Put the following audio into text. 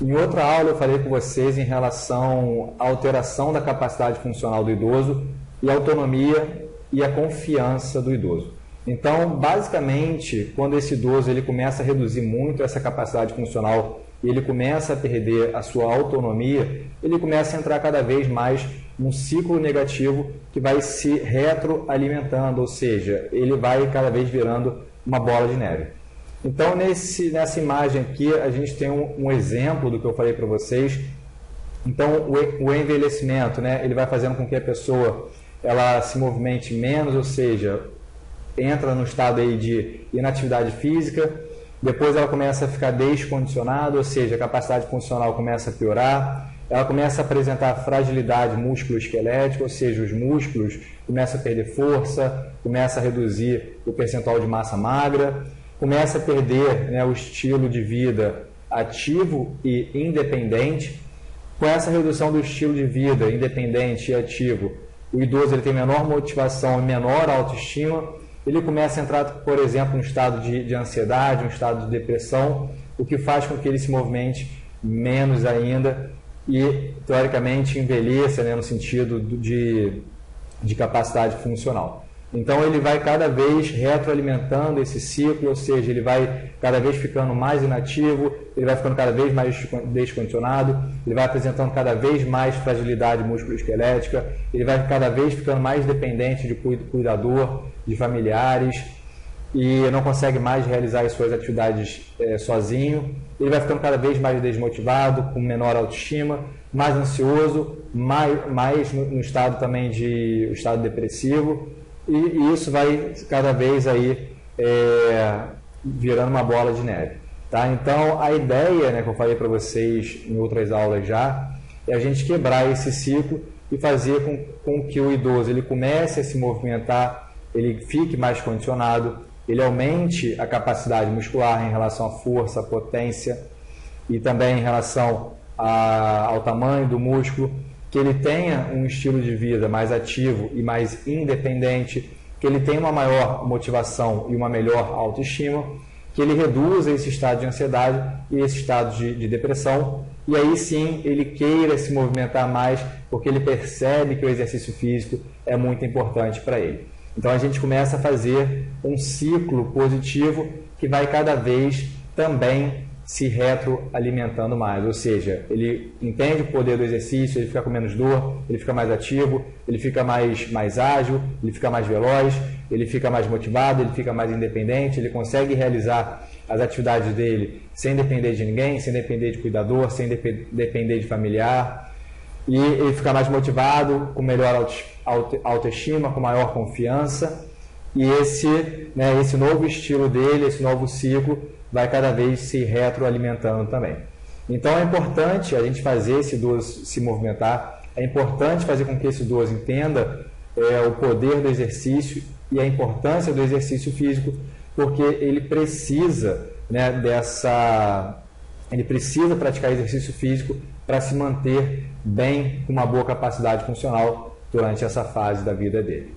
Em outra aula eu falei com vocês em relação à alteração da capacidade funcional do idoso e a autonomia e a confiança do idoso. Então, basicamente, quando esse idoso ele começa a reduzir muito essa capacidade funcional e ele começa a perder a sua autonomia, ele começa a entrar cada vez mais num ciclo negativo que vai se retroalimentando, ou seja, ele vai cada vez virando uma bola de neve. Então, nessa imagem aqui, a gente tem um exemplo do que eu falei para vocês. Então, o envelhecimento, né, ele vai fazendo com que a pessoa ela se movimente menos, ou seja, entra no estado aí de inatividade física, depois ela começa a ficar descondicionada, ou seja, a capacidade funcional começa a piorar, ela começa a apresentar fragilidade músculo-esquelética, ou seja, os músculos começam a perder força, começa a reduzir o percentual de massa magra, começa a perder, né, o estilo de vida ativo e independente. Com essa redução do estilo de vida independente e ativo, o idoso ele tem menor motivação e menor autoestima, ele começa a entrar, por exemplo, num estado de ansiedade, um estado de depressão, o que faz com que ele se movimente menos ainda e, teoricamente, envelheça, né, no sentido de capacidade funcional. Então, ele vai cada vez retroalimentando esse ciclo, ou seja, ele vai cada vez ficando mais inativo, ele vai ficando cada vez mais descondicionado, ele vai apresentando cada vez mais fragilidade musculoesquelética, ele vai cada vez ficando mais dependente de cuidador, de familiares, e não consegue mais realizar as suas atividades sozinho, ele vai ficando cada vez mais desmotivado, com menor autoestima, mais ansioso, mais no estado também o estado depressivo, e isso vai cada vez aí virando uma bola de neve. Tá? Então, a ideia, né, que eu falei para vocês em outras aulas já, é a gente quebrar esse ciclo e fazer com que o idoso ele comece a se movimentar, ele fique mais condicionado, ele aumente a capacidade muscular em relação à força, à potência e também em relação ao tamanho do músculo, que ele tenha um estilo de vida mais ativo e mais independente, que ele tenha uma maior motivação e uma melhor autoestima, que ele reduza esse estado de ansiedade e esse estado de depressão, e aí sim ele queira se movimentar mais, porque ele percebe que o exercício físico é muito importante para ele. Então a gente começa a fazer um ciclo positivo que vai cada vez também se retroalimentando mais, ou seja, ele entende o poder do exercício, ele fica com menos dor, ele fica mais ativo, ele fica mais ágil, ele fica mais veloz, ele fica mais motivado, ele fica mais independente, ele consegue realizar as atividades dele sem depender de ninguém, sem depender de cuidador, sem depender de familiar, e ele fica mais motivado, com melhor autoestima, com maior confiança, e esse novo estilo dele, esse novo ciclo, vai cada vez se retroalimentando também. Então é importante a gente fazer esse idoso se movimentar, é importante fazer com que esse idoso entenda o poder do exercício e a importância do exercício físico, porque ele precisa, né, ele precisa praticar exercício físico para se manter bem, com uma boa capacidade funcional durante essa fase da vida dele.